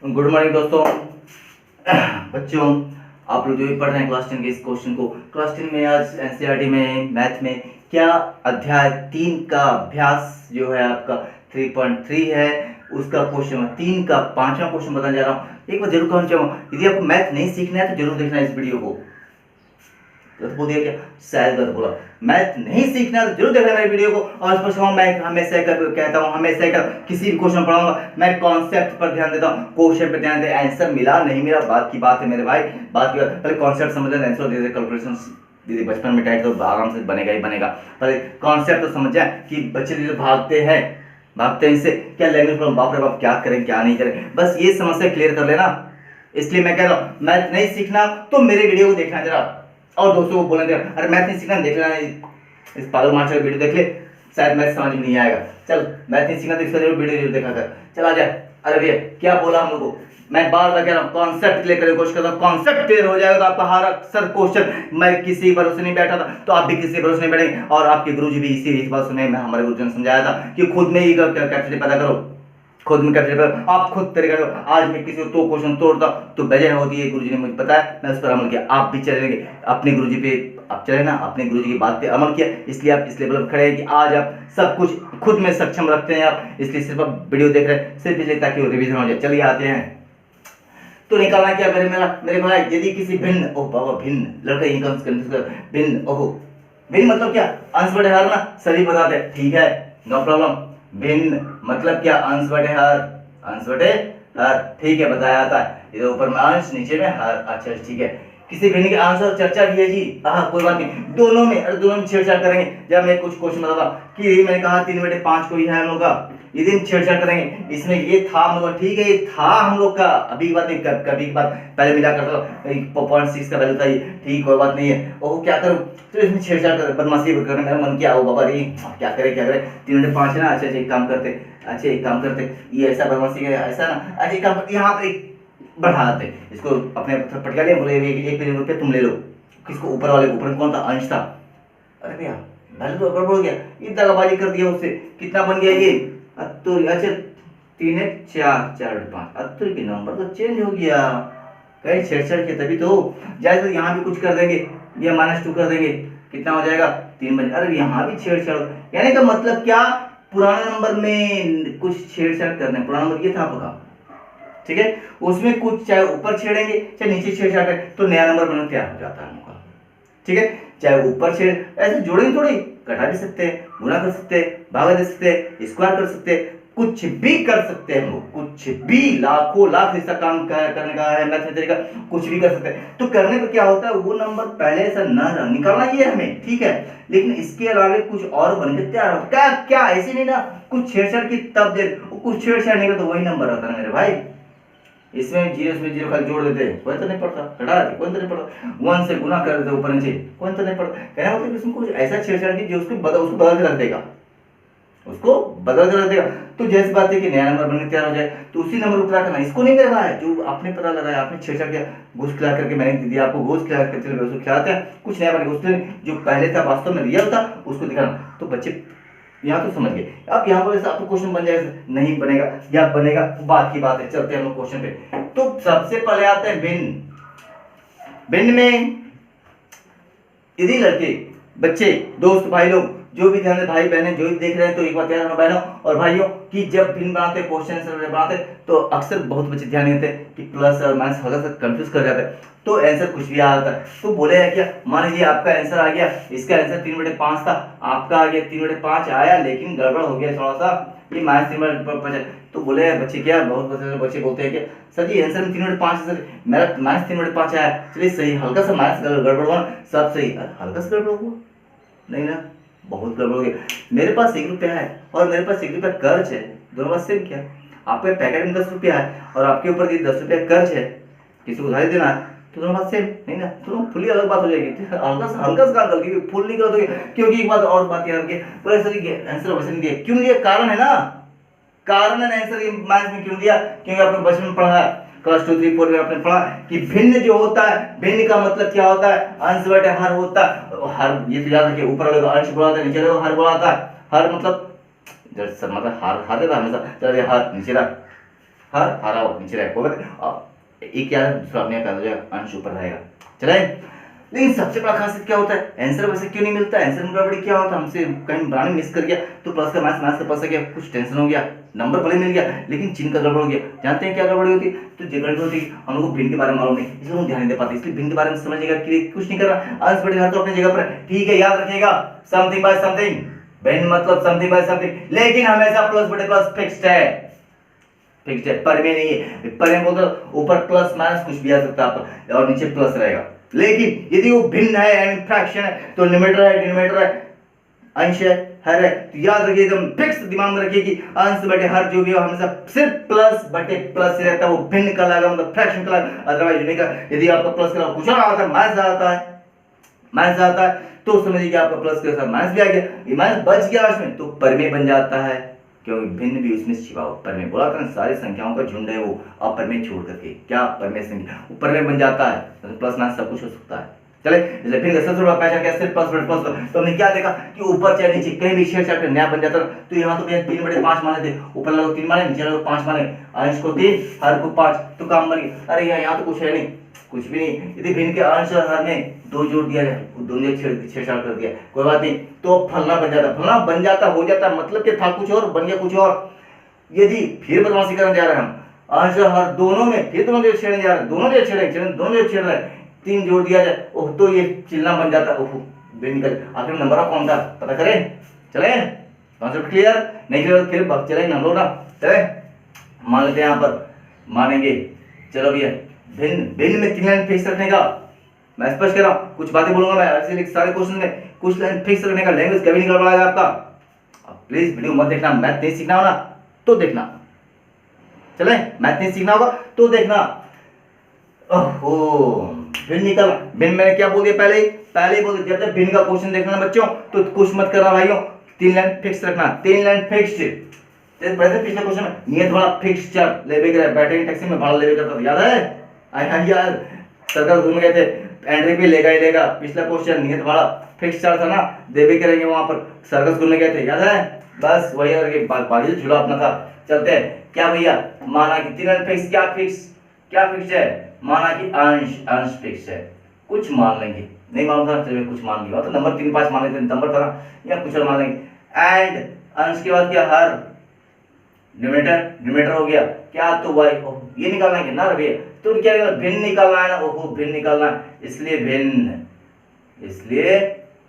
Good morning दोस्तों। बच्चों, आप लोग जो भी पढ़ रहे हैं क्लास 10 के इस क्वेश्चन को, क्लास 10 में आज एनसीईआरटी में मैथ में क्या अध्याय 3 का अभ्यास जो है आपका 3.3 है, उसका क्वेश्चन 3 का 5वां क्वेश्चन बताने जा रहा हूँ। एक बार जरूर कहना चाहूँगा, यदि आपको मैथ नहीं सीखना है तो जरूर देखना इस वीडियो को। गलत बोल दिया क्या? शायद गलत बोला। मैथ नहीं सीखना तो जरूर देखना मेरे वीडियो को। और स्पष्ट मैं हमेशा कहता हूँ, हमेशा किसी भी क्वेश्चन पढ़ाऊंगा मैं कॉन्सेप्ट पर ध्यान देता हूँ, क्वेश्चन पर ध्यान दे। आंसर मिला नहीं मिला बात की बात है मेरे भाई, बात की बात। पहले कॉन्सेप्ट समझ लें, आंसर दे दे। कैलकुलेशन दीदी बचपन में टाइट तो आराम से बनेगा ही बनेगा। पहले कॉन्सेप्ट तो समझ जाए कि बच्चे जो भागते हैं इससे क्या लैंग्वेज प्रॉब्लम, बाप रे बाप क्या करें क्या नहीं करें, बस ये समस्या क्लियर कर लेना। इसलिए मैं कह रहा हूँ मैथ नहीं सीखना तो मेरे वीडियो को देखना जरा, और दोस्तों को बोलने दे अरे मैथ नहीं सीखना देख लेना, इस पागल मास्टर का वीडियो देख ले, शायद मैथ समझ में नहीं आएगा। चल मैथ नहीं सीखना तो इसका जरूर वीडियो जरूर देखा कर। चल आ जाए। अरे भैया क्या बोला हम लोग को, मैं बार बार कह रहा हूँ कॉन्सेप्ट क्लियर करने की कोशिश करता हूँ। कॉन्सेप्ट क्लियर हो जाएगा तो आपका हर अक्सर क्वेश्चन, मैं किसी भरोसे नहीं बैठा था तो आप भी किसी भरोसे नहीं बैठेंगे। और आपके गुरुजी भी इसी बात सुने, मैं हमारे गुरुजी ने समझाया था कि खुद में ही कैपेसिटी पता करो, खुद में कैपेसिटी आप खुद तरीका करो। आज मैं किसी को तो क्वेश्चन तोड़ता तो वजह होती है, गुरुजी ने मुझे बताया, मैं उस पर अमल किया। आप भी चलेंगे अपने गुरुजी पे, आप चले ना अपने गुरुजी की बात पे अमल किया, इसलिए आप इस लेवल पर खड़े हैं कि आज आप सब कुछ खुद में सक्षम रखते हैं आप। इसलिए सिर्फ आप वीडियो देख रहे हैं सिर्फ इसलिए ताकि वो रिवीजन हो जाए। चलिए आते हैं तो निकालना क्या मेरे भाई, यदि किसी भिन्न, ओह बाबा भिन्न लड़का ही भिन्न, ओहो भिन्न मतलब क्या? अंश बटे हर ना, सभी बताते हैं, ठीक है नो प्रॉब्लम। भिन्न मतलब क्या? अंश बटे हर, अंश बटे हर, ठीक है बताया जाता है। इधर ऊपर में अंश नीचे में हर, अच्छा ठीक है। किसी भिन्न के अंश और चर्चा भी है जी, हाँ कोई बात नहीं, दोनों में, अरे दोनों में छेड़छाड़ करेंगे। जब मैं कुछ क्वेश्चन बताता कि मैंने कहा 3/5 को ही है हम लोग का, यदि छेड़छाड़ करेंगे इसमें ये था हम लोग, ठीक है ये था हम लोग का, अभी की बात नहीं, कभी की बात पहले मिला करता 0.6 का वैल्यू था ये, ठीक कोई बात नहीं है। ओह क्या करूं, तो इसमें छेड़छाड़ कर बदमाशी करने मेरा मन किया, ओ बाबा रे क्या करे 3/5 है ना, अच्छा एक काम करते, ये ऐसा बदमाशी है ऐसा ना, अच्छा एक काम करते यहाँ पर बढ़ाते इसको, अपने पटका लिया, बोले 1 मिलियन रुपये तुम ले लो। किसको? ऊपर वाले, ऊपर कौन था? अंश था। अरे भैया वैल्यू तो गड़बड़ हो गया, ये दगाबाजी कर दिया उससे। कितना बन गया ये? अच्छा 3 है 4 4/5, अत्तुर की नंबर तो चेंज हो गया, कहीं छेड़छाड़ के तभी तो जाए। तो यहाँ भी कुछ कर देंगे, ये -2 कर देंगे, कितना हो जाएगा 3 बन। अरे यहाँ भी छेड़छाड़, यानी का मतलब क्या? पुराने नंबर में कुछ छेड़छाड़ करने, पुराना नंबर ये था आपका, ठीक है, उसमें कुछ चाहे ऊपर छेड़ेंगे चाहे नीचे छेड़छाड़ करें तो नया नंबर बनना तैयार हो जाता है हमका, ठीक है। चाहे ऊपर छेड़, ऐसे जोड़ेंगे थोड़ी, घटा भी सकते हैं, गुणा कर सकते हैं, भागा दे सकते हैं, स्क्वायर कर सकते हैं, कुछ भी कर सकते हैं हम लोग, कुछ भी, लाखों लाख ऐसा काम करने का है मैथ तरीका, कुछ भी कर सकते हैं। तो करने पर क्या होता है, वो नंबर पहले से न निकालना ही है हमें, ठीक है, लेकिन इसके अलावा कुछ और बन के तैयार होता है। क्या ऐसे नहीं ना, कुछ छेड़छाड़ की तब दे, कुछ छेड़छाड़ नहीं कर तो वही नंबर आता है मेरे भाई। इसमें 0 खाली जोड़ देते, कोई तो नहीं पड़ता, घटा देते कोई तो नहीं पड़ता, 1 से गुना कर देते ऊपर नीचे, कोई तो नहीं पड़ता। कहना मतलब इसमें कुछ ऐसा छेड़छाड़ की जो उसको बदल के रख देगा, उसको बदल के रख देगा। तो जैसी बात है कि नया नंबर बनने तैयार हो जाए तो उसी नंबर को करना, इसको नहीं कर रहा है जो आपने पता लगाया, आपने छेड़छाड़ किया, घूस खिला करके मैंने दे दिया आपको, घूस खिला करके उसको खिलाते हैं, कुछ नया बनेगा, उसने जो पहले था वास्तव में रियल था उसको दिखाना। तो बच्चे यहाँ तो समझ गए। अब यहाँ पर आपको क्वेश्चन बन जाएगा, नहीं बनेगा या बनेगा बात की बात है। चलते हैं हम लोग क्वेश्चन पे। तो सबसे पहले आते हैं भिन्न में यदि लड़के, बच्चे, दोस्त, भाई लोग जो भी ध्यान, भाई बहनें जो भी देख रहे हैं तो एक बात ध्यान बहनों और भाइयों कि जब भिन्न बनाते हैं, क्वेश्चन आंसर बनाते हैं तो अक्सर बहुत बच्चे ध्यान नहीं देते कि प्लस और माइनस हल्का सा कंफ्यूज कर जाते हैं, तो आंसर कुछ भी आ जाता है। तो बोले है क्या, मान लीजिए आपका आंसर आ गया, इसका आंसर 3/5 था, आपका आ गया 3/5 आया, लेकिन गड़बड़ हो गया थोड़ा सा, ये -3/5। तो बोले बच्चे क्या, बहुत बच्चे बोलते हैं कि सर जी आंसर में 3/5 सर, मेरा -3/5 आया, चलिए सही, हल्का सा माइनस गड़बड़ हुआ सब सही, हल्का सा गड़बड़ हुआ नहीं ना, बहुत गड़बड़ हो गया। मेरे पास 1 रुपया है और मेरे पास 1 रुपया कर्ज है, दोनों बात सेम क्या? आपके पैकेट में 10 रुपया है और आपके ऊपर 10 रुपया कर्ज है, किसी को उधारी देना है, तो दोनों बात सेम नहीं ना, दोनों फुली अलग बात हो जाएगी। हल्का सा गलती फुल नहीं कर दोगे, क्योंकि एक बात और बात याद रखिए, पूरा सर आंसर वैसे नहीं दिया, क्यों दिया? कारण है ना, कारण है आंसर मैथ्स में क्यों दिया, क्योंकि आपने बचपन में पढ़ा है, क्लास 2 3 4 में आपने पढ़ा कि भिन्न जो होता है, भिन्न का मतलब क्या होता है, अंश बटे हर होता है। हर ये तो याद रखिए, ऊपर वाले को अंश बोला था, नीचे वाले को हर बोला था। हर मतलब मतलब हर देता हमेशा, चलिए हर नीचे रख, हर हरा नीचे रहेगा, कोई बात एक यार दूसरा अपने आप हो जाएगा, अंश ऊपर रहेगा। चले, लेकिन सबसे बड़ा खासियत क्या होता है, आंसर वैसे क्यों नहीं मिलता, आंसर में गड़बड़ी क्या होता है, हमसे कहीं बनाने मिस कर गया तो प्लस का माइनस, माइनस का प्लस आ गया, कुछ टेंशन हो गया, नंबर भले मिल गया लेकिन चिन्ह का गड़बड़ हो गया। जानते हैं क्या गड़बड़ी होती है, तो गड़बड़ी होती है हम लोग को भिन्न के बारे में मालूम नहीं, इसलिए हम ध्यान नहीं दे पाते, इसलिए भिन्न के बारे में समझिएगा कि कुछ नहीं करना, अंश बढ़ेगा तो अपनी जगह पर ठीक है, याद रखिएगा समथिंग बाय समथिंग, भिन्न मतलब समथिंग बाय समथिंग, लेकिन हमेशा प्लस बटे प्लस फिक्स्ड है, फिक्स्ड है, पर में नहीं है, पर में बोलते ऊपर प्लस माइनस कुछ भी आ सकता है और नीचे प्लस रहेगा, लेकिन यदि वो भिन्न है यानी फ्रैक्शन है तो न्यूमरेटर है डिनोमिनेटर है, अंश है हर है, तो याद रखिए एकदम फिक्स दिमाग में रखिए कि अंश बटे हर जो भी हो हमेशा सिर्फ प्लस बटे प्लस ही रहता है, वो भिन्न का लागा मतलब फ्रैक्शन का लागा, अदरवाइज नहीं का। यदि आपका प्लस का कुछ और आता है, माइनस आता है, माइनस आता है तो समझिए कि आपका प्लस के साथ माइनस भी आ गया, माइनस बच गया उसमें तो परमेय बन जाता है, क्योंकि भिन्न भी उसमें छिपा हो, परमेय बोला था ना सारी संख्याओं का झुंड है वो, अपरमेय छोड़ करके क्या परमेय संख्या परमेय बन जाता है, तो प्लस माइनस सब कुछ हो सकता है। चले, इसलिए फिर सबसे बड़ा पहचान क्या, सिर्फ प्लस प्लस, तो हमने क्या देखा कि ऊपर चाहे नीचे कहीं भी छेड़छाड़ कर नया बन जाता, तो यहाँ तो 3/5 माने थे, ऊपर लगो 3 माने, नीचे लगो 5 माने, अंश को 3 हर को 5, तो काम बन गया। अरे यहाँ तो कुछ है नहीं, कुछ भी नहीं, यदि भिन्न के अंश और हर में 2 जोड़ दिया जाए, दोनों छेड़छाड़ कर दिया, कोई बात नहीं, तो फलना बन जाता, फलना बन जाता हो जाता, मतलब कि था कुछ और बन गया कुछ और। यदि फिर बदमाशी करने जा रहे हैं हम, अंश और हर दोनों में फिर दोनों जो छेड़ने जा रहे हैं, दोनों जो छेड़ेंगे दोनों जो छेड़ रहे हैं, 3 जोड़ दिया जाए ओह तो ये चिल्ला बन जाता, ओह निकल आखिर नंबर ऑफ कौन था पता करें। चले, कॉन्सेप्ट क्लियर, नहीं क्लियर फिर चलेंगे हम लोग ना। चले, मान लेते हैं यहाँ पर मानेंगे, चलो भैया भिन्न भिन्न में 3 लाइन फिक्स रखने का, मैं स्पष्ट कर रहा हूँ, कुछ बातें बोलूंगा मैं ऐसे सारे क्वेश्चन में, कुछ लाइन फिक्स रखने का, लैंग्वेज कभी नहीं गड़बड़ाएगा आपका। प्लीज वीडियो मत देखना, मैथ नहीं सीखना हो ना तो देखना, चले मैथ नहीं सीखना होगा तो देखना। ओहो भिन्न निकल, भिन्न मैंने क्या बोल दिया पहले ही बोल दिया, जब भिन्न का क्वेश्चन देखना ना बच्चों तो कुछ मत करना भाइयों, 3 लाइन फिक्स रखना, 3 लाइन फिक्स्ड। पिछले क्वेश्चन में नियत भाड़ा फिक्स चार्ज लेवे कर बैटरी टैक्सी में भाड़ा लेवे करता था, याद है? आई यार सर्कल घूम गए थे, एंट्री भी लेगा ही लेगा, पिछला क्वेश्चन नियत भाड़ा फिक्स चार्ज था ना, देवे करेंगे वहां पर सर्कस घूमने गए थे, याद है? बस वही करके बागी झूला अपना था। चलते हैं क्या भैया, माना कि 3 लाइन फिक्स, क्या फिक्स है, माना कि अंश फिक्स है, कुछ मान लेंगे, नहीं मालूम था चलिए कुछ मान लिया, तो नंबर 3 5 मान लेते नंबर था ना, या कुछ और मान लेंगे, एंड अंश के बाद क्या हर डिनोमिनेटर हो गया क्या, तो y ये निकालना है ना भैया, तो क्या भिन्न निकालना है ना, ओहो भिन्न निकालना है, इसलिए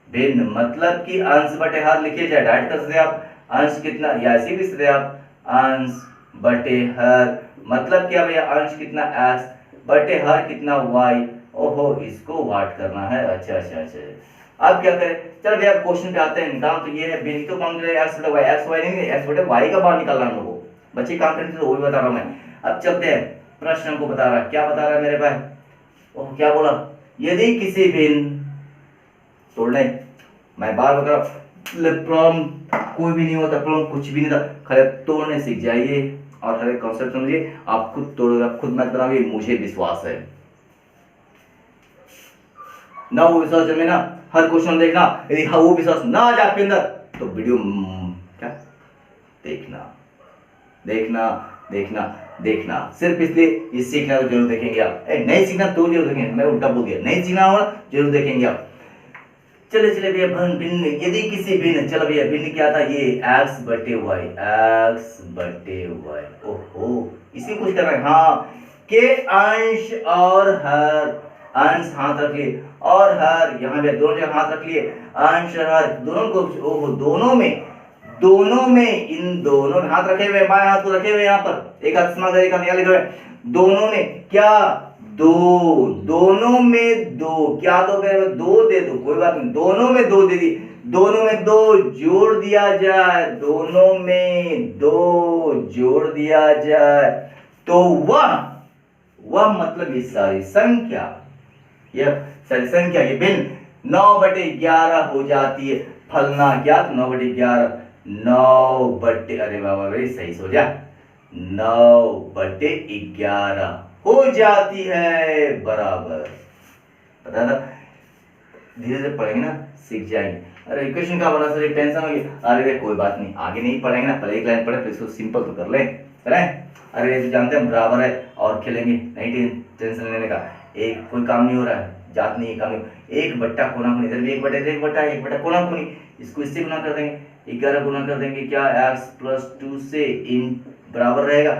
भिन्न मतलब कि अंश बटे हर लिखे जाए, डायरेक्ट कर सकते आप, अंश कितना या ऐसे भी सकते आप, अंश बटे हर मतलब क्या भैया, अंश कितना x बटे हर कितना y, ओहो इसको वाट करना है, अच्छा। अब क्या करें, चल भैया क्वेश्चन पे आते हैं, निकाल तो ये है भिन्न, तो काम करें x बटे y, x y नहीं x बटे y का मान निकालना है हम लोगों को, बच्चे काम करते तो वही बता रहा हूं मैं। अब चलते हैं, प्रश्न हमको बता रहा है, क्या बता रहा है मेरे भाई, ओह क्या बोला, यदि किसी भिन्न तोड़ने, मैं बार बता रहा हूं प्रॉब्लम कोई भी नहीं होता, प्रॉब्लम कुछ भी नहीं था, खाली तोड़ने सीख जाइए और हर एक कॉन्सेप्ट समझिए, आप खुद तोड़ोगे, खुद मैथ बनाओगे, मुझे विश्वास है ना, वो विश्वास जमे ना, हर क्वेश्चन देखना, यदि हाँ वो विश्वास ना आ जाए आपके अंदर तो वीडियो क्या देखना सिर्फ इसलिए, ये सीखना तो जरूर देखेंगे आप, नहीं सीखना तो जरूर देखेंगे, मैं उल्टा बोल दिया, नहीं सीखना होगा जरूर देखेंगे आप। चले भैया भिन्न, यदि किसी भिन्न, चलो भैया भिन्न क्या था, ये x बटे y, ओहो इसी कुछ कर रहे हैं, हाँ के अंश और हर, अंश हाथ रख लिए और हर यहाँ पे दोनों जगह हाथ रख लिए, अंश और हर दोनों को, ओहो दोनों में इन दोनों में हाथ रखे हुए, बाएं हाथ को रखे हुए यहाँ पर, एक हाथ स्मॉल एक हाथ यहाँ लिखे हुए, दोनों में क्या, दोनों में दो, क्या दो दो दे दो, कोई बात नहीं, दोनों में 2 दे दी, दोनों में 2 जोड़ दिया जाए, दोनों में 2 जोड़ दिया जाए, तो वह मतलब ये सारी संख्या, ये भिन्न 9/11 हो जाती है, फलना क्या, तो 9/11, 9 अरे बाबा भाई सही सो जा, 9/11 हो जाती है बराबर, पता था, धीरे धीरे पढ़ेंगे ना सीख जाएंगे। अरे इक्वेशन का बना सर टेंशन होगी, अरे कोई बात नहीं, आगे नहीं पढ़ेंगे ना, पहले एक लाइन पढ़े फिर इसको सिंपल तो कर ले, करें? अरे ये तो जानते हैं बराबर है और खेलेंगे, नहीं टेंशन लेने का, एक कोई काम नहीं हो रहा है, जात नहीं है काम नहीं, एक बट्टा कोना कोनी, इधर भी एक बट्टा, इधर एक बट्टा, एक बट्टा कोना कोनी, इसको इससे गुना कर देंगे, 11 गुना कर देंगे क्या x प्लस 2 से इन बराबर रहेगा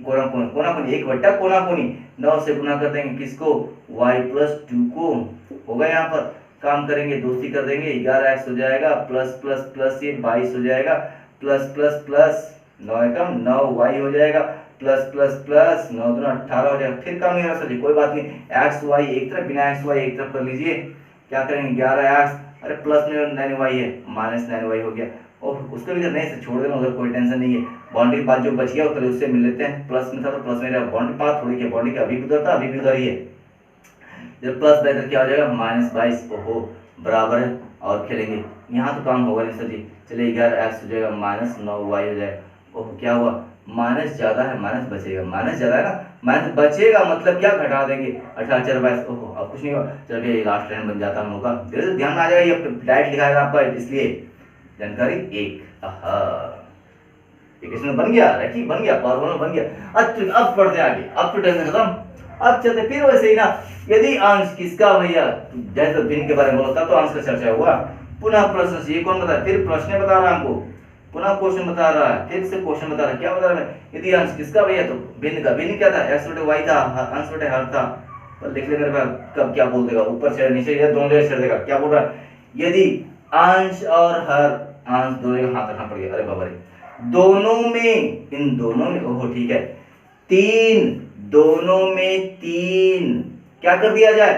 कोना कोनी, कोना कोनी एक बट्टा कोना कोनी, 9 से गुना कर देंगे किसको y प्लस 2 को, होगा यहाँ पर काम करेंगे दोस्ती कर देंगे, 11x हो जाएगा प्लस प्लस प्लस ये 22 हो जाएगा प्लस प्लस प्लस 9 एकम 9y हो जाएगा प्लस प्लस प्लस 9 दूना 18 हो जाएगा, फिर काम नहीं रहा सर कोई बात नहीं, एक्स वाई एक तरफ, बिना एक्स वाई एक तरफ कर लीजिए, क्या करेंगे 11x, अरे प्लस में 9y है माइनस 9y हो गया, और उसको भी नहीं से छोड़ देना उधर, कोई टेंशन नहीं है, बाउंड्री के बाद जो बच गया उधर उससे मिल लेते हैं, प्लस में था तो प्लस में रहेगा, बाउंड्री पास थोड़ी क्या बाउंड्री का अभी भी उधर था अभी भी उधर ही है, जब प्लस बेहतर क्या हो जाएगा -22, ओहो बराबर है और खेलेंगे, यहाँ तो काम होगा नहीं सर जी, चलिए 11x हो जाएगा -9y हो जाएगा, ओह क्या हुआ माइनस ज्यादा है, माइनस बचेगा, माइनस ज्यादा है ना, माइनस बचेगा मतलब क्या घटा देंगे 18 4 22, ओहो अब कुछ नहीं होगा, चलिए लास्ट लाइन बन जाता हम लोग का, धीरे धीरे ध्यान में आ जाएगा, ये डायरेक्ट लिखाएगा आपका, इसलिए जानकारी 1 इक्वेशन बन गया, रखी बन गया, पावर बन गया, अब पढ़ते आगे, अब तो टेंशन खत्म, अब चलते फिर वैसे ही ना, यदि अंश किसका भैया जैसे भिन्न के बारे में बोलता तो अंश का चर्चा हुआ, पुनः प्रश्न ये कौन बता, फिर प्रश्न बता रहा है हमको, पुनः क्वेश्चन बता रहा है, फिर से क्वेश्चन बता रहा है, क्या बता रहा है, यदि अंश किसका भैया तो भिन्न का, भिन्न क्या था x बटे y था, अंश बटे हर था, पर लिख ले मेरे पास कब क्या बोल देगा, ऊपर से नीचे या दोनों जगह छेड़ देगा, क्या बोल रहा है, यदि अंश और हर, अंश दोनों का हाथ रखना पड़ेगा, अरे बाबा रे, दोनों में, इन दोनों में, ओहो ठीक है, 3 दोनों में 3 क्या कर दिया जाए,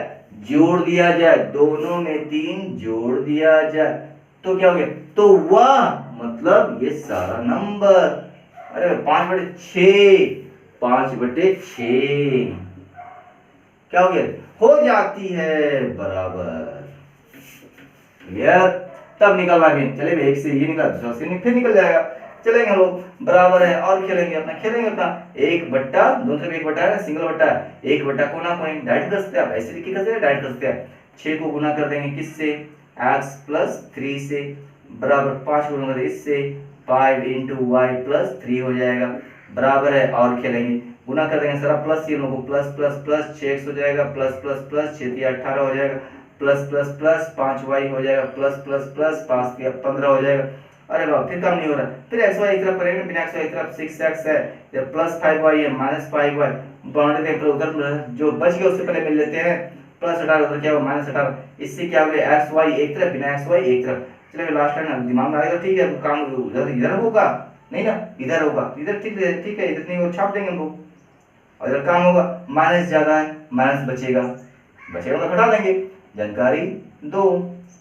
जोड़ दिया जाए, दोनों में 3 जोड़ दिया जाए, तो क्या हो गया, तो वह मतलब ये सारा नंबर, अरे 5/6, 5/6 क्या हो गया, हो जाती है बराबर, क्लियर, तब निकलना भी, चलिए एक से ये निकला दूसरा से फिर निकल जाएगा, चलेंगे हम लोग, बराबर है और खेलेंगे अपना, एक बट्टा, दोनों से एक बट्टा है ना, सिंगल बट्टा है, एक बट्टा कोना कोनी, डायरेक्ट कर सकते हैं आप, ऐसे लिख के कर सकते हैं, डायरेक्ट कर सकते हैं, 6 को गुना कर देंगे किससे, x प्लस 3 से, बराबर 5 गुना कर इससे, 5 इंटू वाई प्लस 3 हो जाएगा, बराबर है और खेलेंगे, गुना कर देंगे सारा प्लस, ये लोगों को प्लस प्लस प्लस 6x हो जाएगा, प्लस प्लस प्लस 6 3 18 हो जाएगा, प्लस प्लस प्लस 5y हो जाएगा, प्लस प्लस प्लस 5 3 15 हो जाएगा, अरे वाह फिर काम नहीं हो रहा, फिर xy एक तरफ करेंगे, बिना xy एक तरफ 6x है, ये प्लस 5y है माइनस 5y, बाउंड्री देख लो उधर जो बच गया उससे पहले मिल लेते हैं, प्लस 18 उधर क्या हुआ -18, इससे क्या हो गया xy एक तरफ, बिना xy एक तरफ, चलिए लास्ट टाइम दिमाग में आएगा, ठीक है काम उधर इधर होगा नहीं ना, इधर होगा, इधर ठीक है इधर नहीं वो छाप देंगे हम लोग, और इधर काम होगा, माइनस ज्यादा है, माइनस बचेगा तो घटा देंगे, जानकारी 2,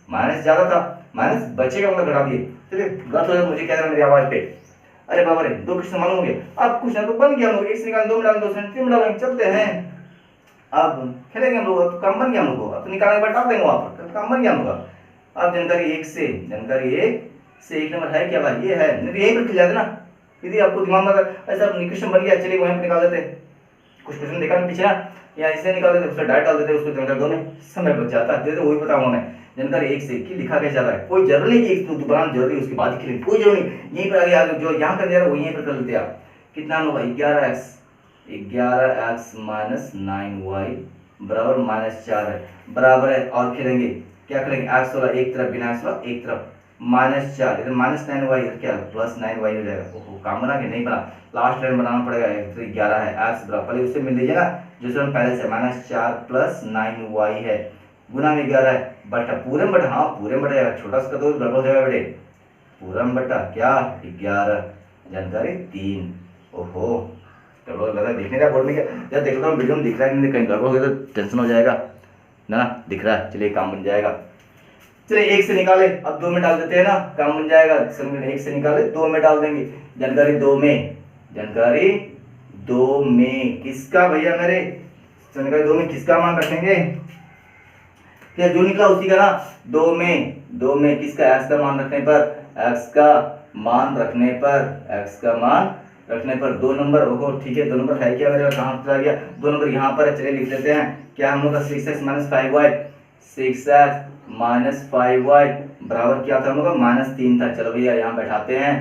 माइनस ज्यादा था, माइनस बचेगा मतलब घटा दिए, चलिए गलत हो जाए मुझे कह रहा मेरी आवाज पे, अरे बाबा रे 2 क्वेश्चन मालूम हो गए, अब कुछ ना तो बन गया हम लोग, 1 से निकाल 2 में डाल 2 से 3 में डालेंगे, चलते हैं अब खेलेंगे हम लोग, अब काम बन गया हम लोग, अब तो निकालने के बाद डाल देंगे वहां पर, काम बन गया हम लोग, अब जानकारी 1 से, जानकारी 1 से 1 नंबर है क्या भाई, ये है, नहीं यही पर खिल जाते ना, यदि आपको दिमाग में ऐसा क्वेश्चन बन गया, चलिए वहीं पर निकाल देते, कुछ क्वेश्चन देखा पीछे ना, या इसे निकाल देते, उसका डायरेक्ट डाल देते, उसको जानकारी दो में समय बच जाता है, वही बताऊंगा मैं, जानकारी 1 से कि लिखा कैसे जा रहा है, कोई जरूरी नहीं कि एक तो बनाना जरूरी उसके बाद ही कोई जरूरी नहीं, यहीं पर आगे जो यहाँ कर दे रहा है वो यहीं पर कर लेते आप, कितना होगा 11x माइनस 9y बराबर -4 है, बराबर है और खेलेंगे, क्या करेंगे x वाला एक तरफ, बिना x वाला एक तरफ, -4 इधर -9y इधर क्या +9y हो जाएगा, ओहो काम बना के नहीं बना, लास्ट लाइन बनाना पड़ेगा, तो 11 है x बराबर, पहले उससे मिल लीजिए ना जो स्वयं पहले से, -4 + 9y है, गुना में 11 है, बटा पूरे में बटा, हाँ पूरे में बटा, छोटा सा तो गड़बड़ हो जाएगा बेटे, पूरा में बटा क्या 11, जानकारी 3, ओहो गड़बड़ लग रहा है, देखने का बोर्ड में क्या, जब देख लेता हूँ वीडियो में दिख रहा है नहीं, कहीं गड़बड़ हो गया तो टेंशन हो जाएगा ना, दिख रहा है, चलिए काम बन जाएगा, चलिए 1 से निकाले, अब 2 में डाल देते हैं ना, काम बन जाएगा, समझ 1 से निकाले 2 में डाल देंगे, जानकारी 2 में, जानकारी 2 में किसका भैया मेरे, जानकारी 2 में किसका मान रखेंगे, क्या जो निकला उसी का ना, 2 में किसका, x का मान रखने पर, x का मान रखने पर, x का मान रखने पर 2 नंबर, ओहो ठीक है 2 नंबर है क्या मेरे, कहाँ चला गया, 2 नंबर यहाँ पर है, चलिए लिख लेते हैं, क्या हम लोग का 6x - 5y, 6x - 5y बराबर क्या था हम लोग का -3 था, चलो भैया यहाँ बैठाते हैं,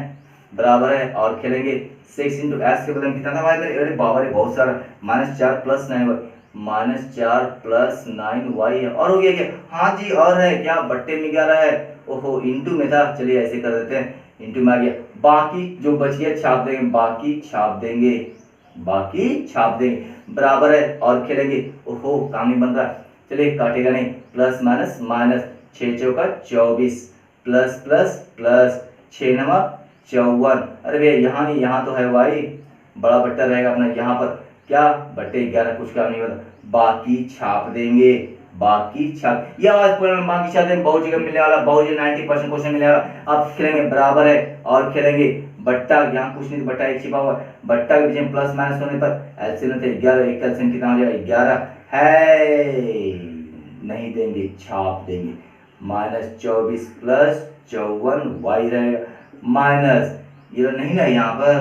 बराबर है और खेलेंगे 6 इंटू एक्स के बदले में कितना था भाई मेरे, अरे बाबा रे बहुत सारा, -4 प्लस 9y, -4 प्लस 9y है, और हो गया क्या, हाँ जी और है क्या, बट्टे में 11 है, ओहो इंटू में था, चलिए ऐसे कर देते हैं, इंटू में आ गया, बाकी जो बच गया छाप देंगे, बाकी छाप देंगे, बाकी छाप देंगे, बराबर है और खेलेंगे, ओहो काम नहीं बन रहा, चलिए काटेगा नहीं, प्लस माइनस माइनस, 6 चौका 24, प्लस प्लस प्लस, 6 नवा 54, अरे भैया यहाँ नहीं, यहाँ तो है भाई, बड़ा बट्टा रहेगा अपना यहाँ पर, क्या बट्टे 11, कुछ काम नहीं बता, बाकी छाप देंगे, बाकी छाप, यह आवाज पढ़ना, बाकी छाप देंगे, बहुत जगह मिलने वाला, बहुत जगह 90% क्वेश्चन मिलने वाला, अब खेलेंगे बराबर है और खेलेंगे, बट्टा यहाँ कुछ नहीं, बट्टा एक छिपा हुआ, बट्टा के बीच में प्लस माइनस होने पर एलसीएम थे 11, एक एलसीएम कितना हो जाएगा 11 है, नहीं देंगे छाप देंगे, -24 प्लस 54y रहेगा, माइनस ये नहीं ना यहाँ पर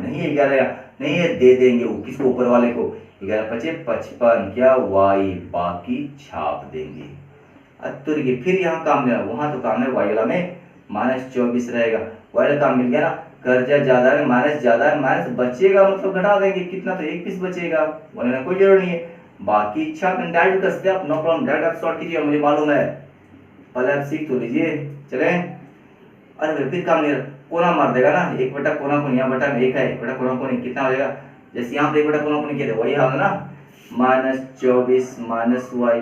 नहीं है 11, नहीं है दे देंगे वो किसको, ऊपर वाले को, 11 पचे 55 क्या y, बाकी छाप देंगे, अतुर के फिर यहाँ काम लेना, वहां तो काम है y वाला में -24 रहेगा, y वाला काम मिल गया ना, कर्जा ज्यादा है माइनस ज्यादा है, माइनस बचेगा मतलब घटा देंगे, कितना तो 1 पीस बचेगा, बोलने कोई जरूरत नहीं है, बाकी छाप डायरेक्ट कर सकते हैं आप, नो प्रॉब्लम, डायरेक्ट आप सॉल्व कीजिए, मुझे मालूम है, पहले आप सीख तो लीजिए, चले, अरे फिर काम नहीं, कोना मार देगा ना, 1 बटा कोना कोनी, यहाँ बटा में 1 है, 1 बटा कोना कोनी कितना हो जाएगा, जैसे यहाँ पे 1 बटा कोना कोनी किया था वही हाल है ना, -24 minus y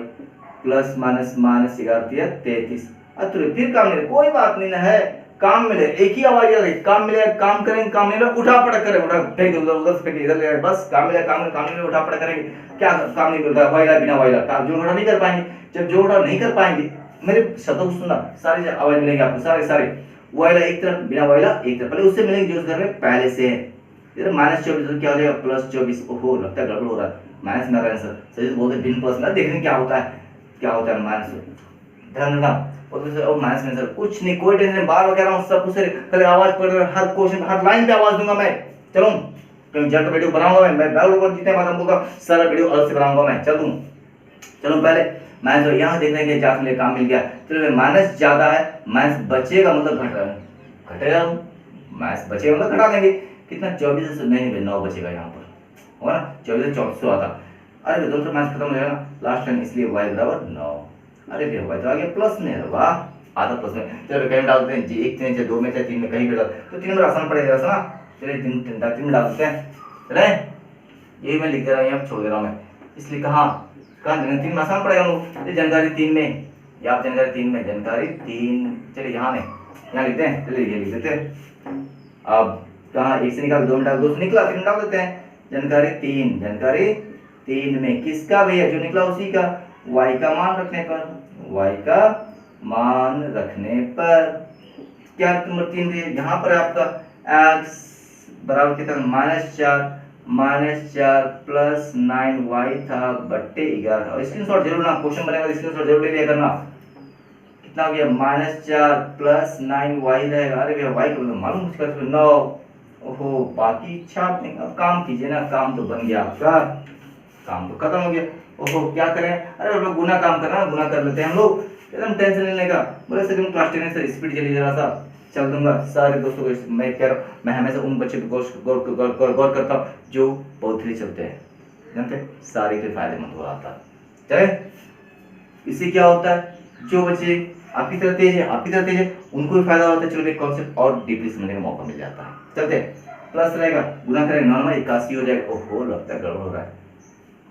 plus minus minus 11 33, अरे फिर काम नहीं, कोई बात नहीं ना है, काम मिले एक ही आवाज आ रही, काम मिले काम करेंगे, काम नहीं मिले उठा पटक करें, उठा फेंक दो उधर से फेंक इधर ले, बस काम मिले काम नहीं मिले उठा पटक करेंगे, क्या काम नहीं मिलता वाइला बिना वाइला, काम जोड़ घटा नहीं कर पाएंगे, जब जोड़ घटा नहीं कर पाएंगे, मेरे शब्दों को सुनना, सारी आवाज मिलेंगे आपको, सारे सारे वाइला एक तरफ बिना वाइला एक तरफ, पहले उससे मिलेंगे जो उस घर में पहले से है, इधर -24 तो क्या हो जाएगा +24, ओहो लगता है गड़बड़ हो रहा है, माइनस मेरा आंसर सही से बोलते भिन्न प्लस में देखने क्या होता है माइनस, ध्यान रखना, और माइनस में सर कुछ नहीं, कोई टेंशन, बार वगैरह हूं सब कुछ, पहले आवाज पढ़ रहे, हर क्वेश्चन हर लाइन पे आवाज दूंगा मैं, चलो कहीं जट वीडियो बनाऊंगा मैं लोगों जितने बार हम बोलूंगा सारा वीडियो अलग से बनाऊंगा मैं, चलो पहले माइनस, तो यहाँ देख रहे हैं जात मिले काम मिल गया, चलो माइनस ज्यादा है, माइनस बचेगा मतलब घट रहा है, घटेगा, माइनस बचेगा मतलब घटा देंगे, कितना 24 से नहीं 9 बचेगा यहाँ पर, होगा ना 24 से 2400 आता, अरे दोनों माइनस खत्म हो जाएगा लास्ट टाइम, इसलिए y बराबर 9, अरे फिर y तो आ गया प्लस में, वाह आधा प्लस में, चलो कहीं डालते हैं जी, 1 में 2 में 3 में कहीं भी डाल, तो 3 में आसान पड़ेगा ना, चलिए 3 में डाल देते हैं, चले यही मैं लिख दे रहा हूँ, यहाँ छोड़ दे रहा हूँ मैं, इसलिए कहाँ 3 में आसान पड़ेगा हम, जानकारी 3 में, या आप जानकारी 3 में, जानकारी 3, चलिए यहाँ में यहाँ लिखते हैं, चलिए ये लिख देते हैं, अब कहाँ 1 से निकाल 2 में डाल, 2 से निकला 3 में डाल देते हैं, जानकारी 3 में किसका भैया, जो निकला उसी का, y का मान रखने पर, क्या नंबर 3 है यहाँ पर आपका x बराबर कितना -4 प्लस 9y था बट्टे 11, और स्क्रीनशॉट जरूर ना, क्वेश्चन बनेगा स्क्रीनशॉट जरूर ले लिया करना, कितना हो गया -4 प्लस 9y रहेगा, अरे भैया y का मतलब मालूम उसका 9, ओहो बाकी छाप नहीं, अब काम कीजिए ना, काम तो बन गया आपका, काम तो खत्म हो गया, ओहो क्या करें, अरे हम लोग गुना काम करना, गुना कर लेते हैं हम लोग, एकदम टेंशन लेने का, बोले सर तुम क्लास 10 सर स्पीड चलिए जरा सा, चल दूंगा सारे दोस्तों को, मैं कह रहा हूँ मैं हमेशा उन बच्चों पर गौर करता हूँ जो बहुत धीरे चलते हैं, जानते सारे के फायदेमंद हो रहा था, चले इससे क्या होता है, जो बच्चे आपकी तरह तेज है उनको भी फायदा होता है, चलो एक कॉन्सेप्ट और डीपली समझने का मौका मिल जाता है, चलते प्लस रहेगा, गुना करेंगे नॉर्मल 81 हो जाएगा, ओहो लगता है गड़बड़ हो रहा है,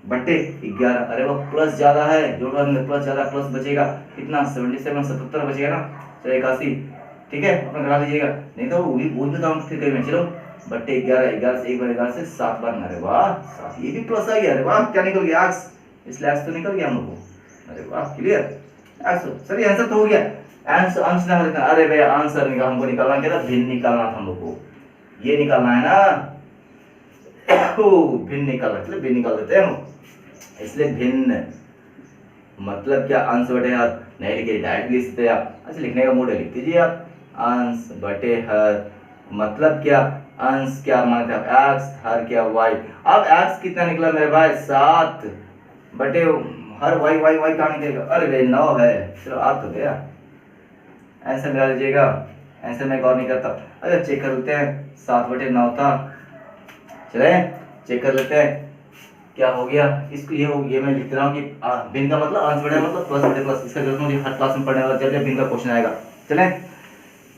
बट्टे 11, अरे वो प्लस ज्यादा है, जो प्लस ज्यादा, प्लस बचेगा कितना 77 बचेगा ना, चलो 81, ठीक है अपना घटा लीजिएगा, नहीं तो वो भी काउंट फिर करेंगे, चलो बट्टे 11 से 1 बार 11 से 7 बार, अरे वाह 7, ये भी प्लस आ गया, अरे वाह क्या निकल गया x, इसलिए x तो निकल गया हम लोग को, अरे वाह क्लियर, x सर ये आंसर तो हो गया, आंसर अंश ना लिखना, अरे भैया आंसर निकाल, हमको निकालना क्या था, भिन्न निकालना था हम लोग को, ये निकालना है ना, भिन्न निकालना, चलिए भिन्न निकाल देते हैं हम, इसलिए भिन्न मतलब क्या, अंश बटे हर, नहीं लिखे डायरेक्ट लिख सकते आप, अच्छा लिखने का मूड है लिख दीजिए आप, अंश बटे हर मतलब क्या, अंश क्या माना था x, हर क्या y, अब x कितना निकला मेरे भाई 7 बटे हर y कहाँ निकलेगा, अरे भाई 9 है, चलो आ तो गया, आंसर मिला लीजिएगा आंसर में गौर नहीं करता। अगर चेक कर लेते हैं 7/9 था, चले चेक कर लेते हैं क्या हो गया। इसको ये हो गया, मैं लिख रहा हूँ कि भिन्न का मतलब अंश बटे मतलब प्लस बटे प्लस। इसका जरूरत मुझे हर क्लास में पढ़ने वाला जब भिन्न का क्वेश्चन आएगा। चले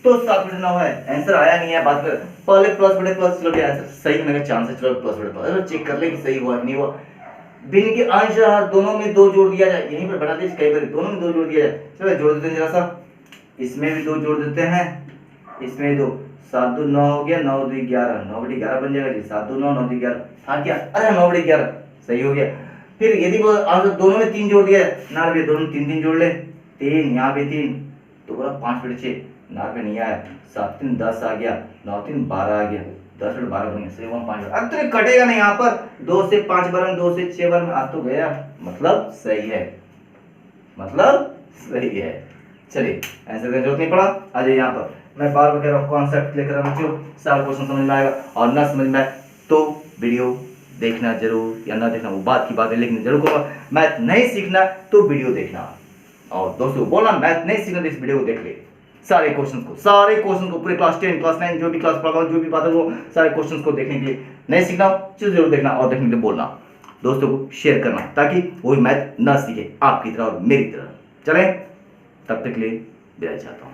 तो 7/9 है, आंसर आया नहीं है, बात कर पहले प्लस बटे प्लस। चलो आंसर सही होने का चांस है, चलो प्लस बटे प्लस। अगर चेक कर ले कि सही हुआ नहीं हुआ। भिन्न के अंश दोनों में 2 जोड़ दिया जाए, यहीं पर बता दे कई बार दोनों में 2 जोड़ दिया जाए। चलो जोड़ देते हैं जरा सा, इसमें भी 2 जोड़ देते हैं, इसमें 2, 7 2 9 हो गया, 9 2 11, 9/11 बन जाएगा जी। 7 2 9, 9 2 11 था क्या? अरे 9/11 सही हो गया। फिर यदि वो दोनों में 3 जोड़ दिया ना भी, दोनों में 3 जोड़ ले, 3 यहाँ पे 3 तो बोला 5/6 ना पे नहीं आया, 7 3 10 आ गया, 9 3 12 आ गया, 10/12 बन गया, सही 5। अब तो कटेगा नहीं यहाँ पर, 2 से 5 बार में, 2 से 6 बार में आ तो गया, मतलब सही है, मतलब सही है। चलिए आंसर का जरूरत नहीं पड़ा। आ जाइए यहाँ पर, मैं बार बार कह रहा हूँ कॉन्सेप्ट लेकर आना चाहिए, सारा क्वेश्चन समझ में आएगा। और ना समझ में आए तो वीडियो देखना जरूर, या ना देखना वो बात की बात है, लेकिन जरूर कहूँगा मैथ नहीं सीखना तो वीडियो देखना। और दोस्तों को बोलना मैथ नहीं सीखना तो इस वीडियो को देख ले, सारे क्वेश्चन को पूरे क्लास 10 क्लास 9 जो भी क्लास पढ़ा जो भी बात है वो सारे क्वेश्चन को देखने के लिए, नहीं सीखना चीज जरूर देखना, और देखने के लिए बोलना, दोस्तों को शेयर करना, ताकि वो भी मैथ ना सीखे आपकी तरह और मेरी तरह। चलें तब तक के लिए विदाई चाहता हूँ।